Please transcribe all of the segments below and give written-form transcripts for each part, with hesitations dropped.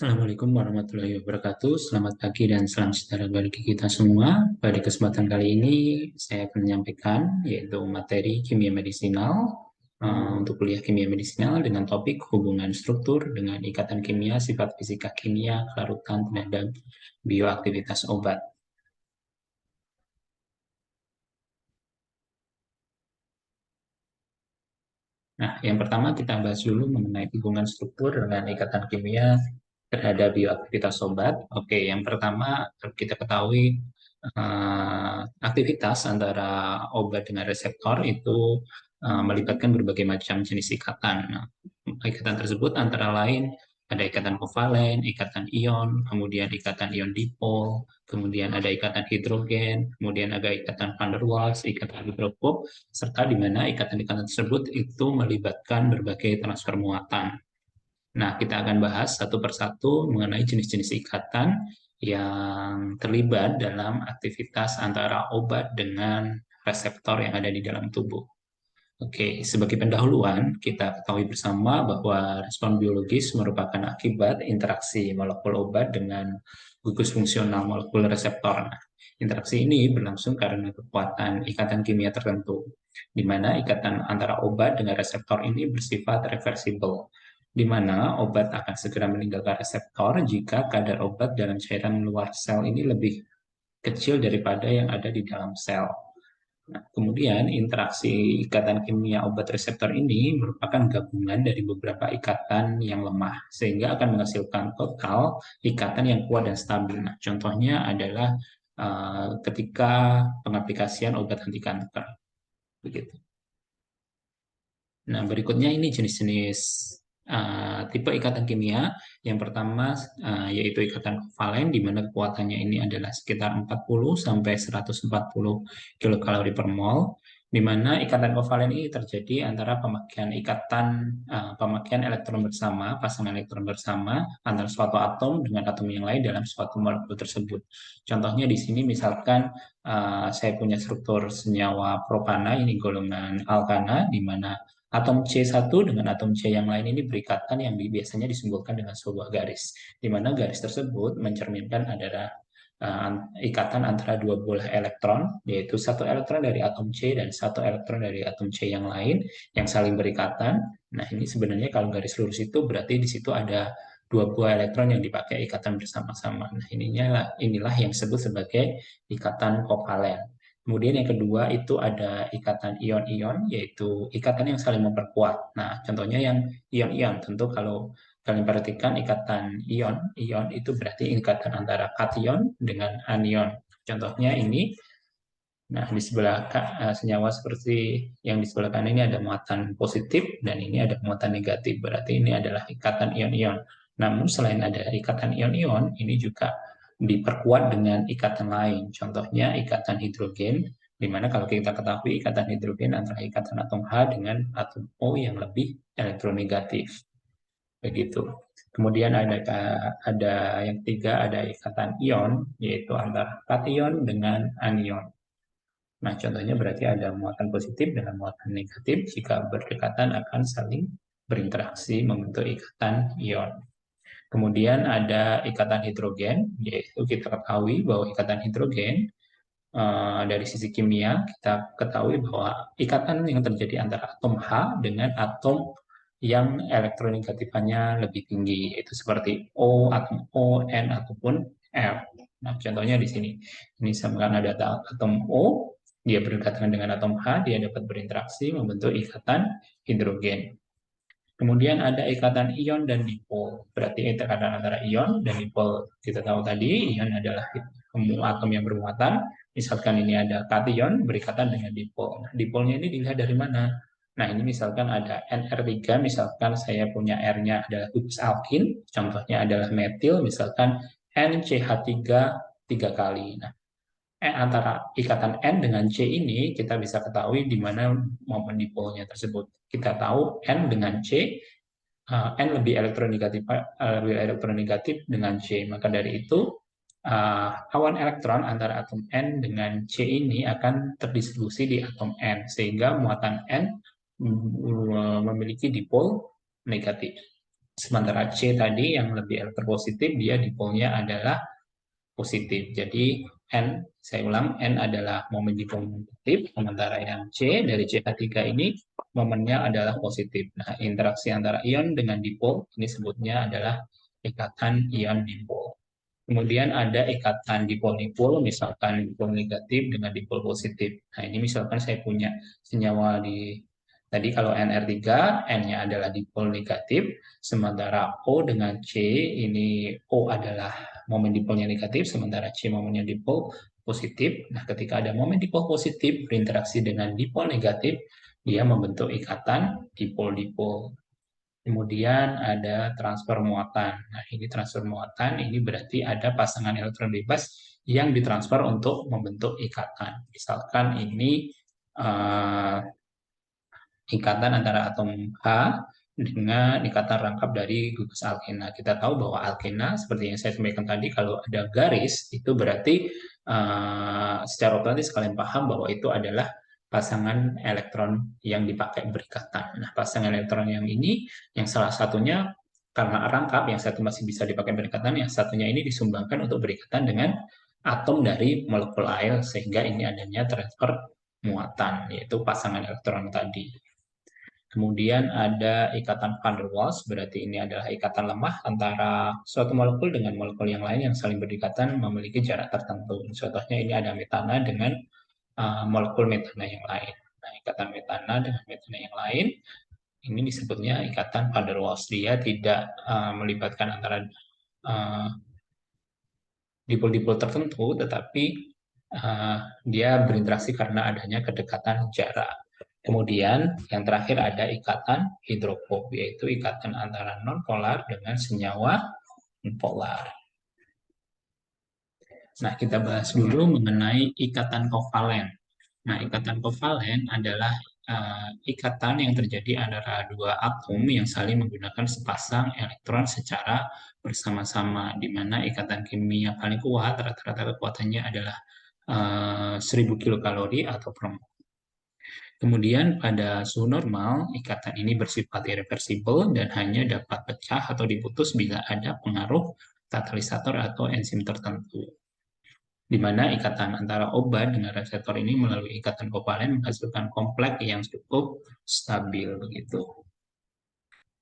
Assalamualaikum warahmatullahi wabarakatuh. Selamat pagi dan salam sejahtera bagi kita semua. Pada kesempatan kali ini saya akan menyampaikan yaitu materi kimia medisinal untuk kuliah kimia medisinal dengan topik hubungan struktur dengan ikatan kimia, sifat fisika kimia, kelarutan terhadap bioaktivitas obat. Nah, yang pertama kita bahas dulu mengenai hubungan struktur dengan ikatan kimia terhadap bioaktivitas obat. Oke, yang pertama kita ketahui aktivitas antara obat dengan reseptor itu melibatkan berbagai macam jenis ikatan. Nah, ikatan tersebut antara lain ada ikatan kovalen, ikatan ion, kemudian ikatan ion dipol, kemudian ada ikatan hidrogen, kemudian ada ikatan van der Waals, ikatan hidrofob, serta di mana ikatan-ikatan tersebut itu melibatkan berbagai transfer muatan. Nah, kita akan bahas satu persatu mengenai jenis-jenis ikatan yang terlibat dalam aktivitas antara obat dengan reseptor yang ada di dalam tubuh. Oke, sebagai pendahuluan, kita ketahui bersama bahwa respon biologis merupakan akibat interaksi molekul obat dengan gugus fungsional molekul reseptor. Nah, interaksi ini berlangsung karena kekuatan ikatan kimia tertentu, di mana ikatan antara obat dengan reseptor ini bersifat reversible, di mana obat akan segera meninggalkan reseptor jika kadar obat dalam cairan luar sel ini lebih kecil daripada yang ada di dalam sel. Nah, kemudian interaksi ikatan kimia obat reseptor ini merupakan gabungan dari beberapa ikatan yang lemah, sehingga akan menghasilkan total ikatan yang kuat dan stabil. Nah, contohnya adalah ketika pengaplikasian obat anti kanker. Begitu. Nah, berikutnya ini jenis-jenis tipe ikatan kimia. Yang pertama yaitu ikatan kovalen, di mana kekuatannya ini adalah sekitar 40 sampai 140 kilokalori per mol, di mana ikatan kovalen ini terjadi antara pemakaian elektron bersama, pasangan elektron bersama antara suatu atom dengan atom yang lain dalam suatu molekul tersebut. Contohnya di sini misalkan saya punya struktur senyawa propana, ini golongan alkana, di mana atom C1 dengan atom C yang lain ini berikatan yang biasanya disimbolkan dengan sebuah garis, di mana garis tersebut mencerminkan adalah ikatan antara dua buah elektron, yaitu satu elektron dari atom C dan satu elektron dari atom C yang lain yang saling berikatan. Nah, ini sebenarnya kalau garis lurus itu berarti di situ ada dua buah elektron yang dipakai ikatan bersama-sama. Nah, inilah yang disebut sebagai ikatan kovalen. Kemudian yang kedua itu ada ikatan ion-ion, yaitu ikatan yang saling memperkuat. Nah, contohnya yang ion-ion, tentu kalau kalian perhatikan ikatan ion itu berarti ikatan antara kation dengan anion. Contohnya ini, nah di sebelah senyawa seperti yang di sebelah kanan ini ada muatan positif dan ini ada muatan negatif. Berarti ini adalah ikatan ion-ion. Namun selain ada ikatan ion-ion, ini juga diperkuat dengan ikatan lain. Contohnya ikatan hidrogen, di mana kalau kita ketahui ikatan hidrogen antara ikatan atom H dengan atom O yang lebih elektronegatif. Begitu. Kemudian ada yang ketiga, ada ikatan ion, yaitu antara kation dengan anion. Nah, contohnya berarti ada muatan positif dengan muatan negatif, jika berdekatan akan saling berinteraksi membentuk ikatan ion. Kemudian ada ikatan hidrogen, yaitu kita ketahui bahwa ikatan hidrogen dari sisi kimia, kita ketahui bahwa ikatan yang terjadi antara atom H dengan atom yang elektronegatifannya lebih tinggi, yaitu seperti O, atom O, N, ataupun F. Nah, contohnya di sini. Ini misalkan ada atom O, dia berdekatan dengan atom H, dia dapat berinteraksi membentuk ikatan hidrogen. Kemudian ada ikatan ion dan dipol. Berarti ikatan antara ion dan dipol. Kita tahu tadi, ion adalah atom yang bermuatan. Misalkan ini ada kation berikatan dengan dipol. Nah, dipolnya ini dilihat dari mana? Nah, ini misalkan ada NR3, misalkan saya punya R-nya adalah gugus alkin, contohnya adalah metil, misalkan NCH3 tiga kali. Nah, antara ikatan N dengan C ini kita bisa ketahui di mana momen dipolnya tersebut. Kita tahu N dengan C, N lebih elektronegatif dengan C. Maka dari itu awan elektron antara atom N dengan C ini akan terdistribusi di atom N sehingga muatan N memiliki dipol negatif. Sementara C tadi yang lebih elektropositif, dia dipolnya adalah positif. Jadi N, saya ulang, N adalah momen dipol negatif, sementara yang C dari CH3 ini momennya adalah positif. Nah, interaksi antara ion dengan dipol ini sebutnya adalah ikatan ion dipol. Kemudian ada ikatan dipol-dipol, misalkan dipol negatif dengan dipol positif. Nah, ini misalkan saya punya senyawa di tadi kalau Nr3, N-nya adalah dipol negatif, sementara O dengan C, ini O adalah momen dipolnya negatif, sementara C momennya dipol positif. Nah, ketika ada momen dipol positif berinteraksi dengan dipol negatif, dia membentuk ikatan dipol-dipol. Kemudian ada transfer muatan. Nah, ini transfer muatan, ini berarti ada pasangan elektron bebas yang ditransfer untuk membentuk ikatan. Misalkan ini uh, ikatan antara atom H dengan ikatan rangkap dari gugus alkena. Kita tahu bahwa alkena, seperti yang saya sampaikan tadi, kalau ada garis, itu berarti secara otomatis kalian paham bahwa itu adalah pasangan elektron yang dipakai berikatan. Nah, pasangan elektron yang ini, yang salah satunya karena rangkap, yang satu masih bisa dipakai berikatan, yang satunya ini disumbangkan untuk berikatan dengan atom dari molekul air, sehingga ini adanya transfer muatan, yaitu pasangan elektron tadi. Kemudian ada ikatan van der Waals, berarti ini adalah ikatan lemah antara suatu molekul dengan molekul yang lain yang saling berdekatan memiliki jarak tertentu. Contohnya ini ada metana dengan molekul metana yang lain. Nah, ikatan metana dengan metana yang lain, ini disebutnya ikatan van der Waals. Dia tidak melibatkan antara dipol-dipol tertentu, tetapi dia berinteraksi karena adanya kedekatan jarak. Kemudian yang terakhir ada ikatan hidrofob, yaitu ikatan antara nonpolar dengan senyawa polar. Nah, kita bahas dulu mengenai ikatan kovalen. Nah, ikatan kovalen adalah ikatan yang terjadi antara dua atom yang saling menggunakan sepasang elektron secara bersama-sama, di mana ikatan kimia paling kuat rata-rata kekuatannya adalah 1000 kilokalori atau per mol. Kemudian pada suhu normal, ikatan ini bersifat irreversibel dan hanya dapat pecah atau diputus bila ada pengaruh katalisator atau enzim tertentu. Di mana ikatan antara obat dengan reseptor ini melalui ikatan kovalen menghasilkan kompleks yang cukup stabil begitu.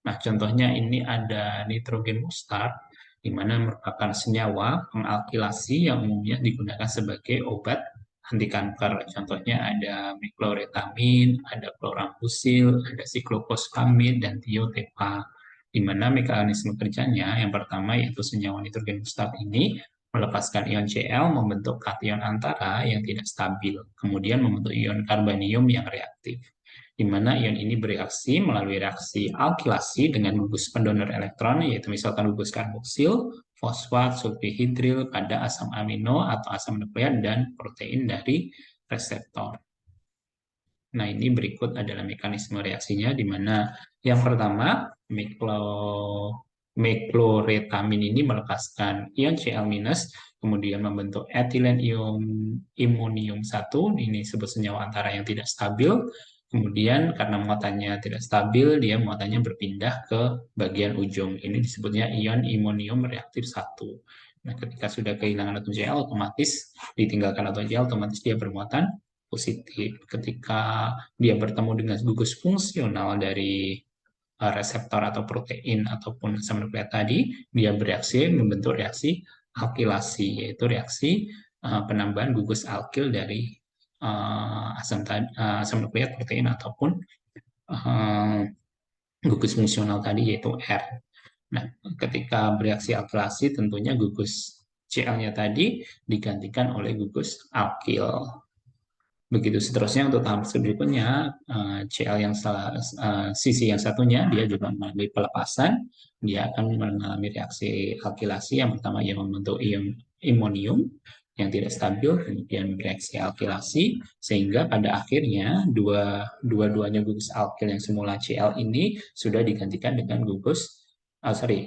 Nah, contohnya ini ada nitrogen mustard, di mana merupakan senyawa pengalkilasi yang umumnya digunakan sebagai obat anti kanker. Contohnya ada mecloretamin, ada chlorambucil, ada siklofosfamid, dan tiotepa. Di mana mekanisme kerjanya, yang pertama yaitu senyawa nitrogen mustard ini melepaskan ion Cl membentuk kation antara yang tidak stabil, kemudian membentuk ion karbanium yang reaktif, di mana ion ini bereaksi melalui reaksi alkilasi dengan gugus pendonor elektron, yaitu misalkan gugus karboksil, fosfat, sulfihidril pada asam amino atau asam nukleat dan protein dari reseptor. Nah, ini berikut adalah mekanisme reaksinya, di mana yang pertama, mecloretamin ini melepaskan ion Cl-, kemudian membentuk etilen ion imonium 1, ini disebut senyawa antara yang tidak stabil. Kemudian karena muatannya tidak stabil, dia muatannya berpindah ke bagian ujung. Ini disebutnya ion imonium reaktif 1. Nah, ketika sudah kehilangan atom Cl, otomatis ditinggalkan atom Cl, otomatis dia bermuatan positif. Ketika dia bertemu dengan gugus fungsional dari reseptor atau protein ataupun asam nukleat tadi, dia bereaksi membentuk reaksi alkilasi, yaitu reaksi penambahan gugus alkil dari asam nukleat, protein ataupun gugus fungsional tadi, yaitu R. Nah, ketika bereaksi alkilasi, tentunya gugus Cl-nya tadi digantikan oleh gugus alkil. Begitu seterusnya untuk tahap berikutnya, Cl yang sisi yang satunya dia juga mengalami pelepasan, dia akan mengalami reaksi alkilasi. Yang pertama ia membentuk ion imonium yang tidak stabil, kemudian bereaksi alkilasi, sehingga pada akhirnya dua-duanya gugus alkil yang semula Cl ini sudah digantikan dengan gugus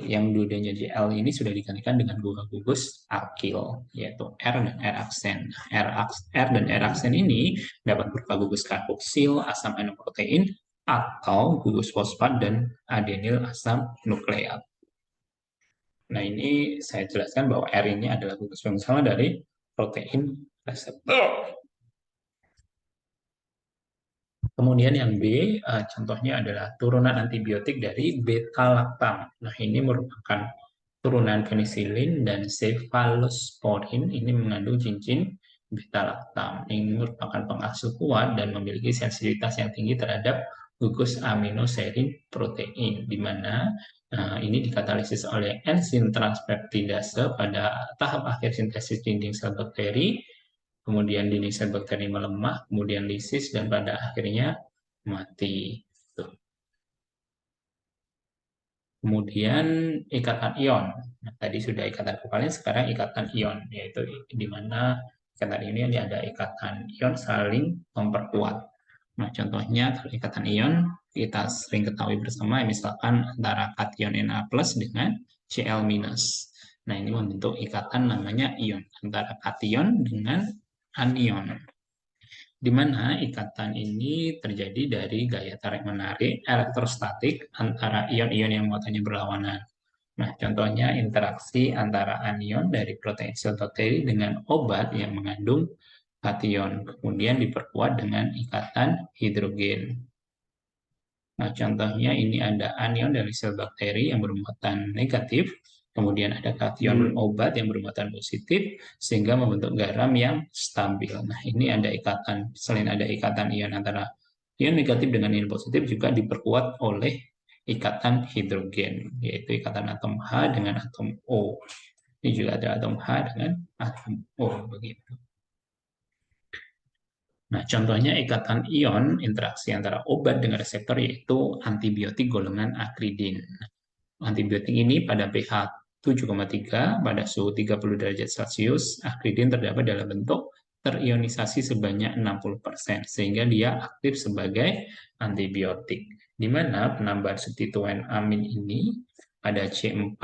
yang dua-duanya Cl ini sudah digantikan dengan dua gugus alkil, yaitu R dan R aksen. R dan R aksen ini dapat berupa gugus karboksil, asam aminoprotein, atau gugus fosfat dan adenil asam nukleat. Nah, ini saya jelaskan bahwa R ini adalah gugus fungsional dari protein reseptor. Kemudian yang B, contohnya adalah turunan antibiotik dari beta-lactam. Nah, ini merupakan turunan penisilin dan cephalosporin. Ini mengandung cincin beta-lactam. Ini merupakan pengasuh kuat dan memiliki sensitivitas yang tinggi terhadap gugus aminoserin protein, di mana ini dikatalisis oleh enzim transpeptidase pada tahap akhir sintesis dinding sel bakteri. Kemudian dinding sel bakteri melemah, kemudian lisis, dan pada akhirnya mati. Tuh. Kemudian ikatan ion. Nah, tadi sudah ikatan kovalent, sekarang ikatan ion, yaitu di mana ikatan ini ada ikatan ion saling memperkuat. Nah, contohnya kalau ikatan ion kita sering ketahui bersama, misalkan antara kation Na plus dengan Cl minus. Nah, ini membentuk ikatan namanya ion antara kation dengan anion, di mana ikatan ini terjadi dari gaya tarik-menarik elektrostatik antara ion-ion yang muatannya berlawanan. Nah, contohnya interaksi antara anion dari protein sel bakteri dengan obat yang mengandung kation, kemudian diperkuat dengan ikatan hidrogen. Nah, contohnya ini ada anion dari sel bakteri yang bermuatan negatif, kemudian ada kation obat yang bermuatan positif, sehingga membentuk garam yang stabil. Nah, ini ada ikatan, selain ada ikatan ion antara ion negatif dengan ion positif, juga diperkuat oleh ikatan hidrogen, yaitu ikatan atom H dengan atom O. Ini juga ada atom H dengan atom O, begitu. Nah, contohnya ikatan ion interaksi antara obat dengan reseptor yaitu antibiotik golongan akridin. Antibiotik ini pada pH 7,3 pada suhu 30 derajat Celcius, akridin terdapat dalam bentuk terionisasi sebanyak 60%, sehingga dia aktif sebagai antibiotik. Di mana penambahan substituen amin ini ada C4,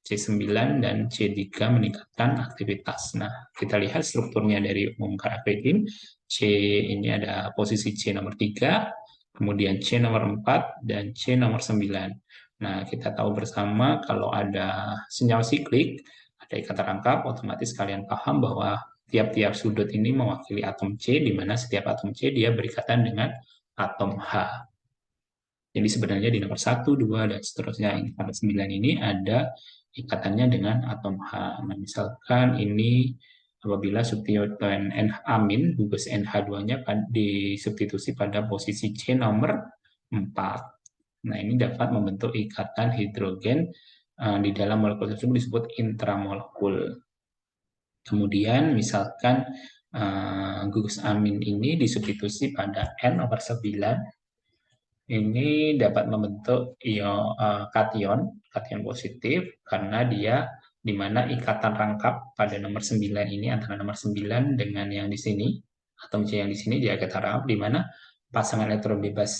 C9, dan C3 meningkatkan aktivitas. Nah, kita lihat strukturnya dari umum akridin. C ini ada posisi C nomor 3, kemudian C nomor 4, dan C nomor 9. Nah, kita tahu bersama kalau ada senyawa siklik, ada ikatan rangkap, otomatis kalian paham bahwa tiap-tiap sudut ini mewakili atom C, di mana setiap atom C dia berikatan dengan atom H. Jadi sebenarnya di nomor 1, 2, dan seterusnya pada 9 ini ada ikatannya dengan atom H. Nah, misalkan ini apabila substituen N-amin, gugus NH2-nya disubstitusi pada posisi C nomor 4. Nah, ini dapat membentuk ikatan hidrogen di dalam molekul tersebut disebut intramolekul. Kemudian misalkan gugus amin ini disubstitusi pada N nomor 9, ini dapat membentuk kation positif karena dia di mana ikatan rangkap pada nomor 9 ini antara nomor 9 dengan yang di sini, atom C yang di sini dia ikatan rangkap di mana pasangan elektron bebas,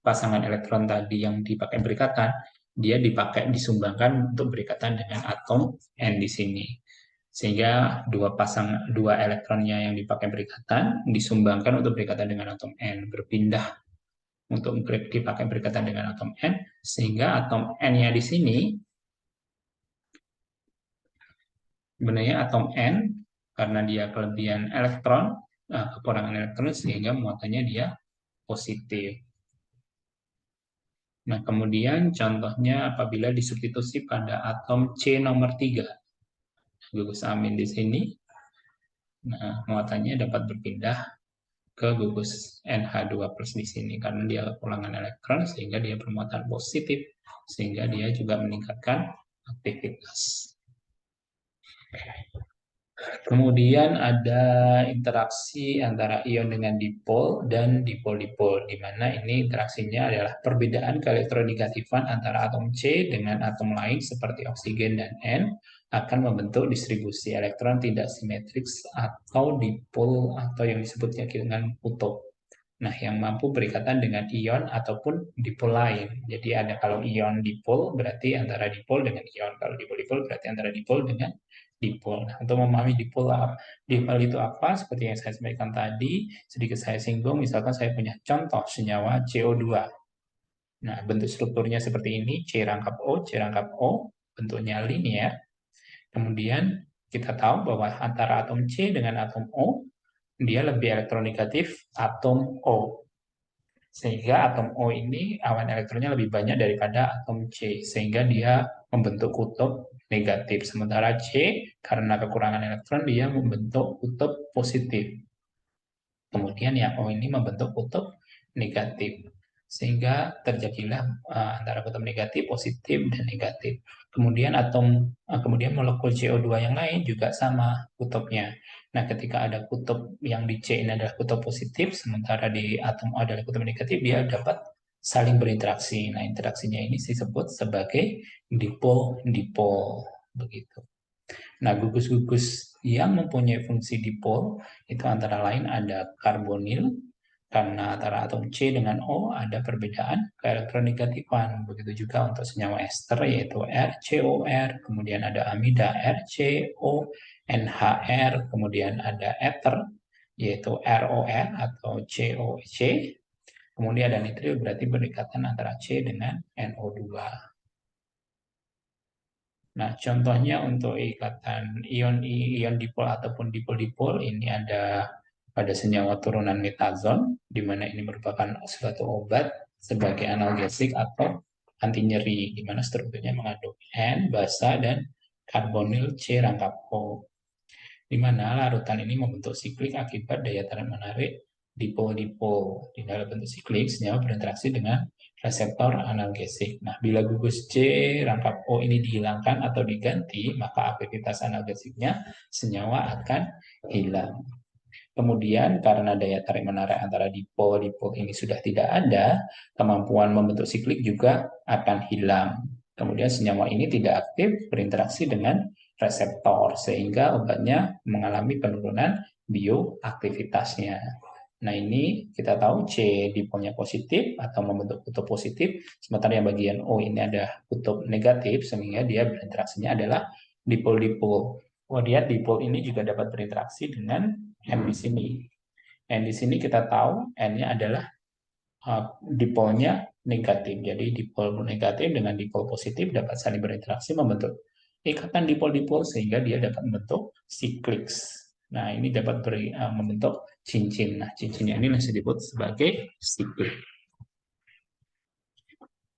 pasangan elektron tadi yang dipakai berikatan, dia dipakai disumbangkan untuk berikatan dengan atom N di sini. Sehingga dua elektronnya yang dipakai berikatan disumbangkan untuk berikatan dengan atom N, berpindah untuk dipakai berikatan dengan atom N, sehingga atom N-nya di sini sebenarnya atom N karena dia kelebihan elektron, kekurangan elektron, sehingga muatannya dia positif. Nah, kemudian contohnya apabila disubstitusi pada atom C nomor 3, gugus amin di sini, nah, muatannya dapat berpindah ke gugus NH2 plus di sini karena dia kekurangan elektron sehingga dia bermuatan positif, sehingga dia juga meningkatkan aktivitas. Kemudian ada interaksi antara ion dengan dipol dan dipol-dipol, di mana ini interaksinya adalah perbedaan keelektronegatifan antara atom C dengan atom lain seperti oksigen dan N akan membentuk distribusi elektron tidak simetris atau dipol atau yang disebutnya dengan kutub. Nah, yang mampu berikatan dengan ion ataupun dipol lain. Jadi ada kalau ion dipol berarti antara dipol dengan ion. Kalau dipol-dipol berarti antara dipol dengan dipol. Nah, untuk memahami dipol itu apa, seperti yang saya sampaikan tadi, sedikit saya singgung, misalkan saya punya contoh senyawa CO2. Nah, bentuk strukturnya seperti ini, C rangkap O, C rangkap O, bentuknya linear. Kemudian kita tahu bahwa antara atom C dengan atom O, dia lebih elektronegatif atom O. Sehingga atom O ini awan elektronnya lebih banyak daripada atom C. Sehingga dia membentuk kutub negatif. Sementara C, karena kekurangan elektron, dia membentuk kutub positif. Kemudian yang O ini membentuk kutub negatif. Sehingga terjadilah antara kutub negatif, positif, dan negatif. Kemudian molekul CO2 yang lain juga sama kutubnya. Nah, ketika ada kutub yang di C ini adalah kutub positif, sementara di atom O adalah kutub negatif, dia dapat saling berinteraksi. Nah, interaksinya ini disebut sebagai dipol-dipol. Begitu. Nah, gugus-gugus yang mempunyai fungsi dipol itu antara lain ada karbonil, karena antara atom C dengan O ada perbedaan keelektronegatifan. Begitu juga untuk senyawa ester yaitu RCOR, kemudian ada amida RCO, NHR, kemudian ada ether yaitu ROR atau COC, kemudian ada nitril berarti berdekatan antara C dengan NO2. Nah, contohnya untuk ikatan ion dipol ataupun dipol-dipol ini ada pada senyawa turunan metazon, di mana ini merupakan suatu obat sebagai analgesik atau anti nyeri, di mana strukturnya mengandung N, basa, dan karbonil C rangkap O, di mana larutan ini membentuk siklik akibat daya tarik menarik dipol-dipol. Di dalam bentuk siklik, senyawa berinteraksi dengan reseptor analgesik. Nah, bila gugus C rangkap O ini dihilangkan atau diganti, maka aktivitas analgesiknya senyawa akan hilang. Kemudian karena daya tarik menarik antara dipol-dipol ini sudah tidak ada, kemampuan membentuk siklik juga akan hilang. Kemudian senyawa ini tidak aktif berinteraksi dengan reseptor, sehingga obatnya mengalami penurunan bioaktivitasnya. Nah, ini kita tahu C dipolnya positif atau membentuk kutub positif, sementara yang bagian O ini ada kutub negatif, sehingga dia berinteraksinya adalah dipol-dipol. Kemudian dipol ini juga dapat berinteraksi dengan N di sini. N di sini kita tahu N-nya adalah dipolnya negatif. Jadi dipol negatif dengan dipol positif dapat saling berinteraksi membentuk ikatan dipol-dipol sehingga dia dapat membentuk sikliks. Nah, ini dapat membentuk cincin. Nah, cincinnya ini disebut sebagai siklik.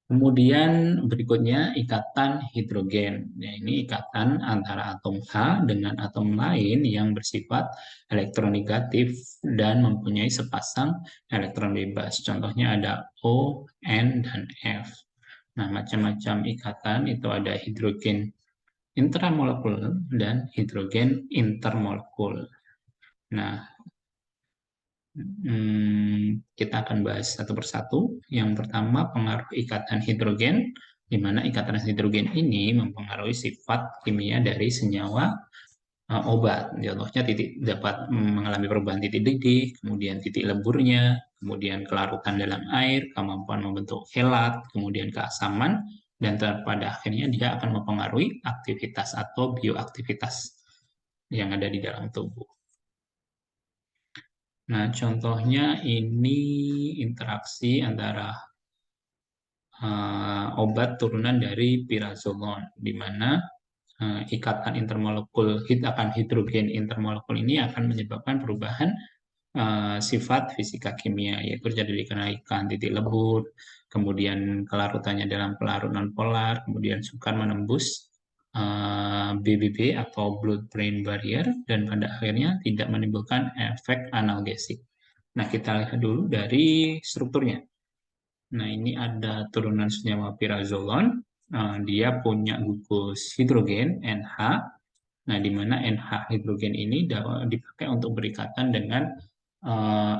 Kemudian berikutnya ikatan hidrogen. Ya, ini ikatan antara atom H dengan atom lain yang bersifat elektronegatif dan mempunyai sepasang elektron bebas. Contohnya ada O, N, dan F. Nah, macam-macam ikatan itu ada hidrogen intramolekul dan hidrogen intermolekul. Nah, kita akan bahas satu persatu. Yang pertama, pengaruh ikatan hidrogen, di mana ikatan hidrogen ini mempengaruhi sifat kimia dari senyawa obat. Contohnya titik dapat mengalami perubahan titik didih, kemudian titik leburnya, kemudian kelarutan dalam air, kemampuan membentuk helat, kemudian keasaman, dan pada akhirnya dia akan mempengaruhi aktivitas atau bioaktivitas yang ada di dalam tubuh. Nah, contohnya ini interaksi antara obat turunan dari pirazolon, di mana ikatan intermolekul akan hidrogen intermolekul ini akan menyebabkan perubahan sifat fisika kimia, yaitu terjadi kenaikan titik lebur, kemudian kelarutannya dalam pelarut nonpolar, kemudian sukar menembus BBB atau blood-brain barrier, dan pada akhirnya tidak menimbulkan efek analgesik. Nah, kita lihat dulu dari strukturnya. Nah, ini ada turunan senyawa pirazolon. Dia punya gugus hidrogen NH. Nah, di mana NH hidrogen ini dipakai untuk berikatan dengan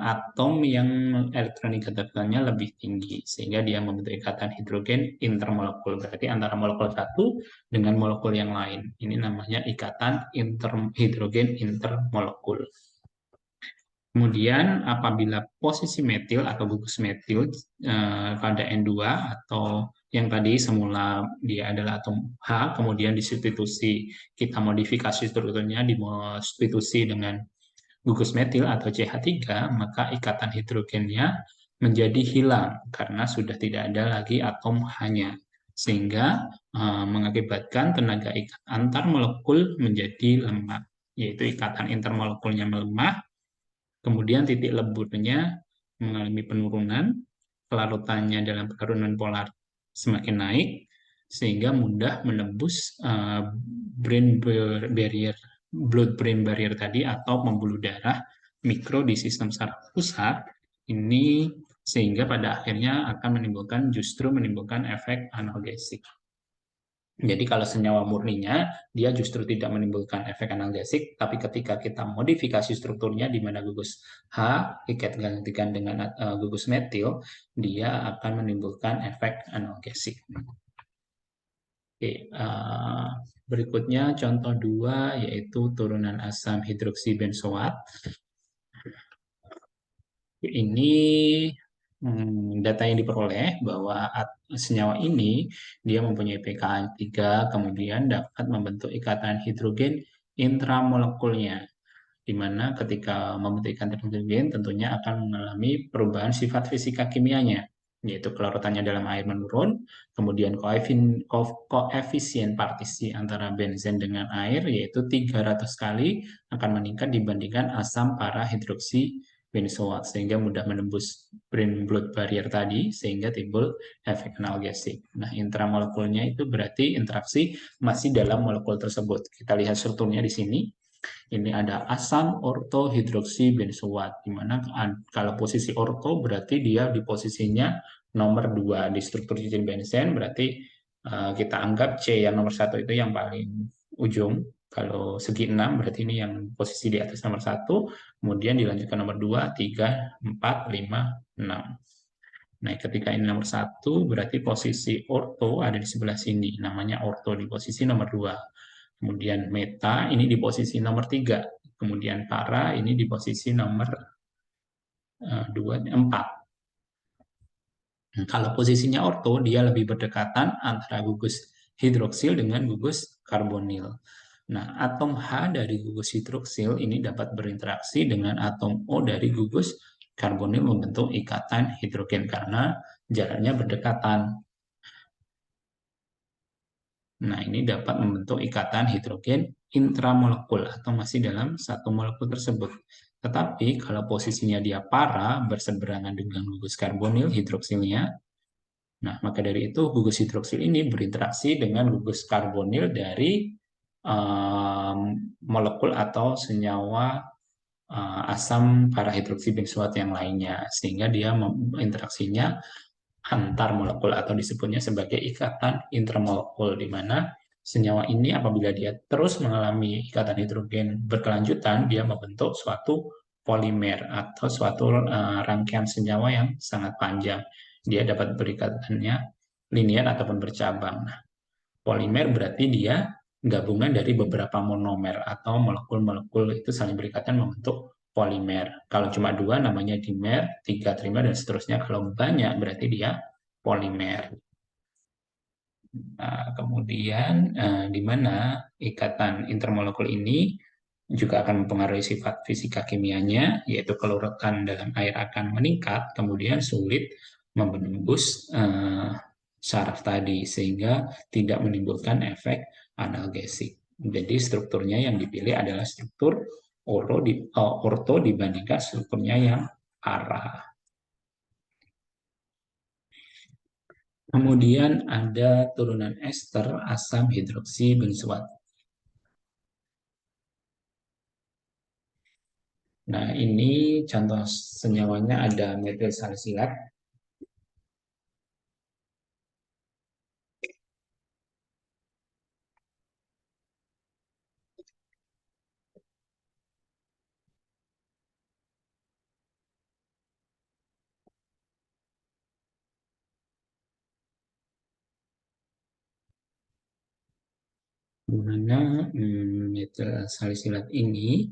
atom yang elektronegativitasnya lebih tinggi, sehingga dia membentuk ikatan hidrogen intermolekul. Berarti antara molekul satu dengan molekul yang lain. Ini namanya ikatan hidrogen intermolekul. Kemudian apabila posisi metil atau gugus metil pada N2 atau yang tadi semula dia adalah atom H, kemudian disubstitusi, kita modifikasi strukturnya, disubstitusi dengan gugus metil atau CH3, maka ikatan hidrogennya menjadi hilang karena sudah tidak ada lagi atom H-nya, sehingga mengakibatkan tenaga ikat antar molekul menjadi lemah, yaitu ikatan intermolekulnya melemah, kemudian titik leburnya mengalami penurunan, kelarutannya dalam kekarunan polar semakin naik, sehingga mudah menembus brain barrier, blood-brain barrier tadi atau pembuluh darah mikro di sistem saraf pusat ini, sehingga pada akhirnya akan menimbulkan efek analgesik. Jadi kalau senyawa murninya, dia justru tidak menimbulkan efek analgesik, tapi ketika kita modifikasi strukturnya di mana gugus H gantikan dengan gugus metil, dia akan menimbulkan efek analgesik. Oke, berikutnya contoh 2 yaitu turunan asam hidroksibenzoat. Ini data yang diperoleh bahwa senyawa ini dia mempunyai pKa 3, kemudian dapat membentuk ikatan hidrogen intramolekulnya, di mana ketika membentuk ikatan hidrogen tentunya akan mengalami perubahan sifat fisika kimianya, yaitu kelarutannya dalam air menurun, kemudian koefisien partisi antara benzen dengan air yaitu 300 kali akan meningkat dibandingkan asam para hidroksi benzoat, sehingga mudah menembus brain blood barrier tadi sehingga timbul efek analgesik. Nah, intramolekulnya itu berarti interaksi masih dalam molekul tersebut. Kita lihat strukturnya di sini. Ini ada asam ortohidroksi benzoat, di mana kalau posisi orto berarti dia di posisinya nomor 2 di struktur cincin benzen, berarti kita anggap C yang nomor 1 itu yang paling ujung. Kalau segi 6 berarti ini yang posisi di atas nomor 1, kemudian dilanjutkan nomor 2, 3, 4, 5, 6. Nah, ketika ini nomor 1, berarti posisi orto ada di sebelah sini, namanya orto di posisi nomor 2. Kemudian meta ini di posisi nomor 3. Kemudian para ini di posisi nomor 4. Kalau posisinya orto, dia lebih berdekatan antara gugus hidroksil dengan gugus karbonil. Nah, atom H dari gugus hidroksil ini dapat berinteraksi dengan atom O dari gugus karbonil membentuk ikatan hidrogen karena jaraknya berdekatan. Nah, ini dapat membentuk ikatan hidrogen intramolekul atau masih dalam satu molekul tersebut. Tetapi kalau posisinya dia para berseberangan dengan gugus karbonil hidroksilnya, nah maka dari itu gugus hidroksil ini berinteraksi dengan gugus karbonil dari um, molekul atau senyawa asam para hidroksibenzoat yang lainnya, sehingga dia interaksinya antar molekul atau disebutnya sebagai ikatan intermolekul, di mana senyawa ini apabila dia terus mengalami ikatan hidrogen berkelanjutan, dia membentuk suatu polimer atau suatu rangkaian senyawa yang sangat panjang. Dia dapat berikatannya linier ataupun bercabang. Nah, polimer berarti dia gabungan dari beberapa monomer atau molekul-molekul itu saling berikatan membentuk polimer. Kalau cuma dua namanya dimer, tiga trimer, dan seterusnya. Kalau banyak berarti dia polimer. Nah, kemudian di mana ikatan intermolekul ini juga akan mempengaruhi sifat fisika kimianya, yaitu kelurutan dalam air akan meningkat, kemudian sulit menembus saraf tadi, sehingga tidak menimbulkan efek analgesik. Jadi strukturnya yang dipilih adalah struktur orto dibandingkan strukturnya yang para. Kemudian ada turunan ester asam hidroksi benzoat. Nah, ini contoh senyawanya ada metil salisilat. Di mana metil salisilat ini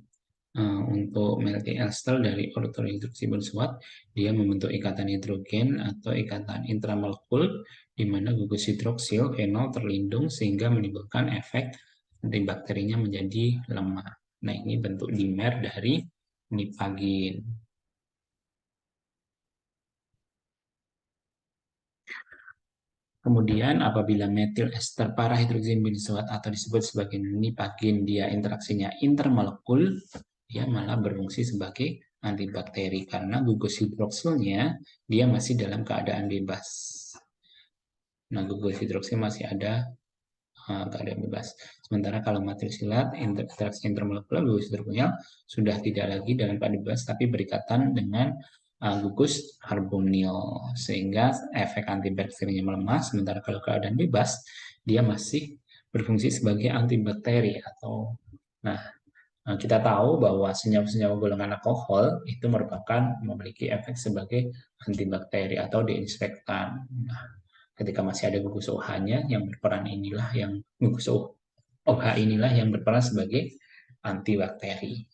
untuk melting ester dari ortohidroksi benzoat, dia membentuk ikatan hidrogen atau ikatan intramolekul di mana gugus hidroksil fenol terlindung sehingga menimbulkan efek antibakterinya menjadi lemah. Nah, ini bentuk dimer dari nipagin. Kemudian apabila metil ester parahidrogen benzoat atau disebut sebagai nipagin, dia interaksinya intermolekul, dia malah berfungsi sebagai antibakteri karena gugus hidroksilnya dia masih dalam keadaan bebas. Nah, gugus hidroksil masih ada keadaan bebas. Sementara kalau matrisilat, interaksi intermolekular gugus hidroksilnya sudah tidak lagi dalam keadaan bebas, tapi berikatan dengan gugus karbonil, sehingga efek antibakterinya melemah. Sementara kalau keadaan bebas, dia masih berfungsi sebagai antibakteri atau nah kita tahu bahwa senyawa-senyawa golongan alkohol itu merupakan memiliki efek sebagai antibakteri atau disinfektan. Nah, ketika masih ada gugus OH-nya yang berperan inilah yang gugus OH inilah yang berperan sebagai antibakteri.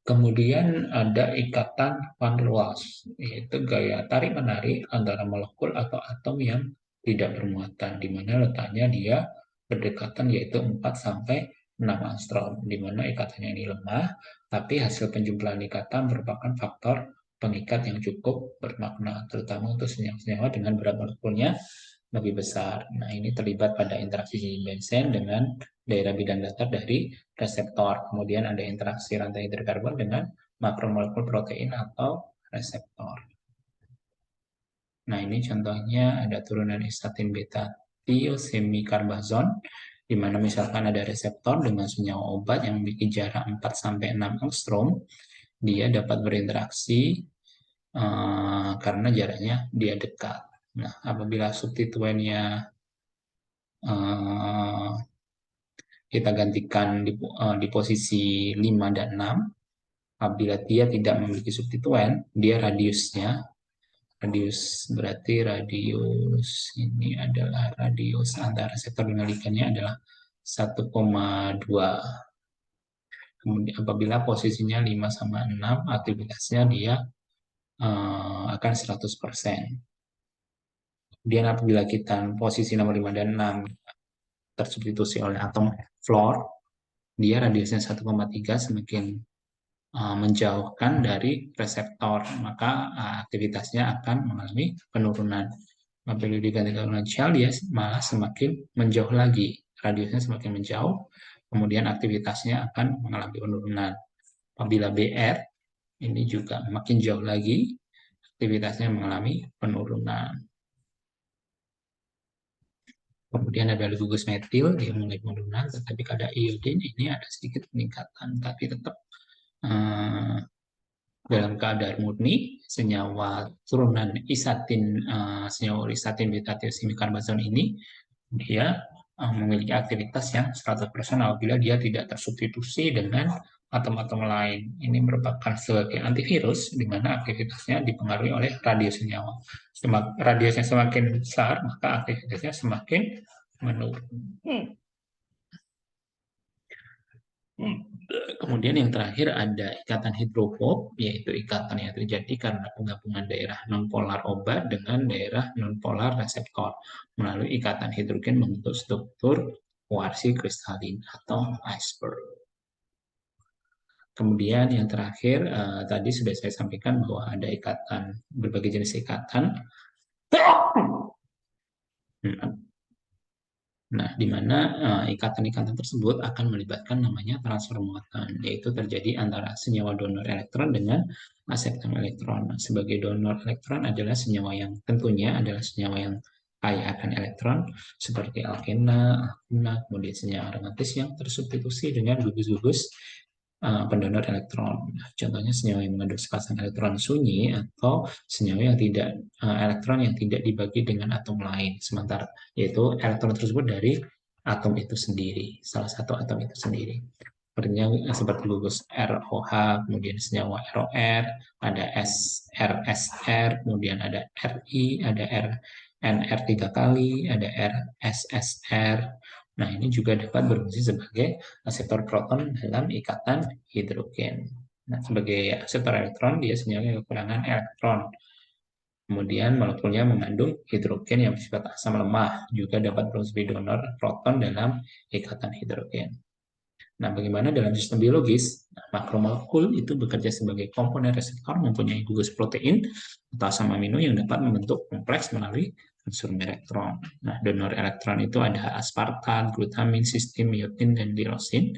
Kemudian ada ikatan van der Waals, yaitu gaya tarik-menarik antara molekul atau atom yang tidak bermuatan, di mana letaknya dia berdekatan yaitu 4 sampai 6 angstrom, di mana ikatannya ini lemah, tapi hasil penjumlahan ikatan merupakan faktor pengikat yang cukup bermakna, terutama untuk senyawa-senyawa dengan berat molekulnya lebih besar. Nah, ini terlibat pada interaksi benzen dengan daerah bidang datar dari reseptor. Kemudian ada interaksi rantai hidrokarbon dengan makromolekul protein atau reseptor. Nah, ini contohnya ada turunan istatin beta tiosemikarbazon, di mana misalkan ada reseptor dengan senyawa obat yang memiliki jarak 4-6 angstrom, dia dapat berinteraksi karena jaraknya dia dekat. Nah, apabila substituennya kita gantikan di posisi 5 dan 6, apabila dia tidak memiliki substituen, dia radius berarti radius ini adalah radius antara reseptor dengan ligannya adalah 1,2. Kemudian apabila posisinya 5 sama 6, aktivitasnya dia akan 100%. Kemudian apabila kita posisi nomor 5 dan 6 tersubstitusi oleh atom fluor, dia radiusnya 1,3, semakin menjauhkan dari reseptor, maka aktivitasnya akan mengalami penurunan. Apabila digantikan dengan shell, dia malah semakin menjauh lagi, radiusnya semakin menjauh, kemudian aktivitasnya akan mengalami penurunan. Apabila BR, ini juga makin jauh lagi, aktivitasnya mengalami penurunan. Kemudian ada gugus metil, dia mulai penurunan, tetapi pada iodin ini ada sedikit peningkatan, tapi tetap dalam keadaan murni, senyawa turunan isatin, senyawa isatin beta tiosimikarbazon ini, dia memiliki aktivitas yang 100% apabila dia tidak tersubstitusi dengan atom-atom lain. Ini merupakan sebagai antivirus, di mana aktivitasnya dipengaruhi oleh radius senyawa. Radiusnya semakin besar, maka aktivitasnya semakin menurun. Kemudian yang terakhir ada ikatan hidrofob, yaitu ikatan yang terjadi karena penggabungan daerah nonpolar obat dengan daerah nonpolar reseptor melalui ikatan hidrogen membentuk struktur kuarsi kristalin atau iceberg. Kemudian yang terakhir, tadi sudah saya sampaikan bahwa ada ikatan, berbagai jenis ikatan. Nah, di mana ikatan-ikatan tersebut akan melibatkan namanya transfer muatan, yaitu terjadi antara senyawa donor elektron dengan aseptom elektron. Nah, sebagai donor elektron adalah senyawa yang tentunya adalah senyawa yang kaya akan elektron, seperti alkena, alkena, kemudian senyawa aromatis yang tersubstitusi dengan gugus-gugus pendonor elektron. Contohnya senyawa yang mengandung sepasang elektron sunyi atau senyawa yang tidak elektron yang tidak dibagi dengan atom lain, sementara yaitu elektron tersebut dari atom itu sendiri, salah satu atom itu sendiri. Seperti gugus ROH, kemudian senyawa ROR, ada SRSR, kemudian ada RI, ada RNR 3 kali, ada RSSR. Nah, ini juga dapat berfungsi sebagai aseptor proton dalam ikatan hidrogen. Nah, sebagai aseptor elektron, dia senyawa yang kekurangan elektron. Kemudian molekulnya mengandung hidrogen yang bersifat asam lemah, juga dapat berfungsi sebagai donor proton dalam ikatan hidrogen. Nah, bagaimana dalam sistem biologis? Nah, makromolekul itu bekerja sebagai komponen reseptor mempunyai gugus protein atau asam amino yang dapat membentuk kompleks melalui unsur elektron. Nah, donor elektron itu ada aspartat, glutamin, cysteine, myotin, dan tyrosin.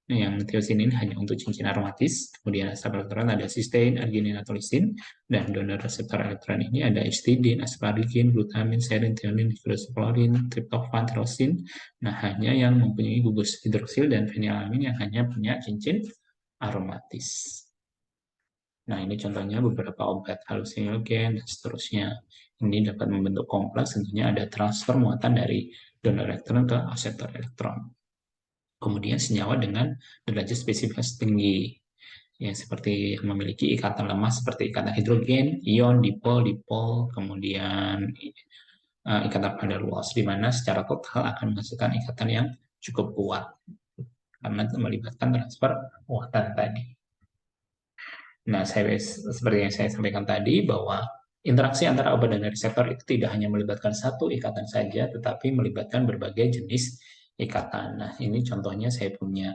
Nah, yang tyrosin ini hanya untuk cincin aromatis. Kemudian asam elektron ada cysteine, arginin, atau lisin. Dan donor reseptor elektron ini ada histidin, asparagin, glutamin, serin, thionin, hidroksyklorin, triptofan, tyrosin. Nah, hanya yang mempunyai gugus hidroksil dan fenilalamin yang hanya punya cincin aromatis. Nah, ini contohnya beberapa obat halusinogen dan seterusnya. Ini dapat membentuk kompleks, tentunya ada transfer muatan dari donor elektron ke aseptor elektron. Kemudian senyawa dengan derajat spesifikasi tinggi, yang seperti memiliki ikatan lemah seperti ikatan hidrogen, ion, dipol, dipol, kemudian ikatan van der Waals, di mana secara total akan menghasilkan ikatan yang cukup kuat karena melibatkan transfer muatan tadi. Nah, seperti yang saya sampaikan tadi bahwa interaksi antara obat dan reseptor itu tidak hanya melibatkan satu ikatan saja, tetapi melibatkan berbagai jenis ikatan. Nah, ini contohnya saya punya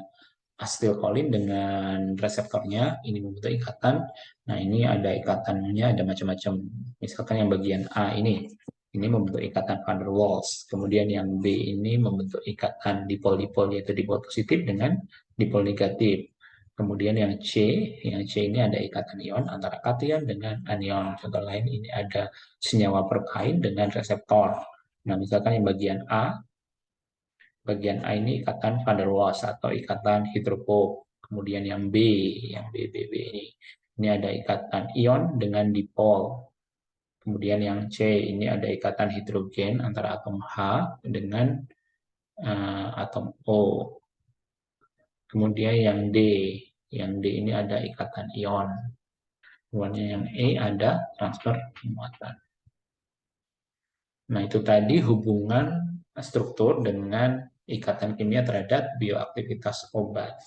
asetilkolin dengan reseptornya, ini membentuk ikatan. Nah, ini ada ikatannya, ada macam-macam. Misalkan yang bagian A ini membentuk ikatan van der Waals. Kemudian yang B ini membentuk ikatan dipol-dipol, yaitu dipol positif dengan dipol negatif. Kemudian yang C ini ada ikatan ion antara kation dengan anion. Contoh lain ini ada senyawa berkain dengan reseptor. Nah, misalkan yang bagian A ini ikatan van der Waals atau ikatan hidrofob. Kemudian yang B ini ada ikatan ion dengan dipol. Kemudian yang C ini ada ikatan hidrogen antara atom H dengan atom O. Kemudian yang D ini ada ikatan ion. Kemudian yang E ada transfer muatan. Nah, itu tadi hubungan struktur dengan ikatan kimia terhadap bioaktivitas obat.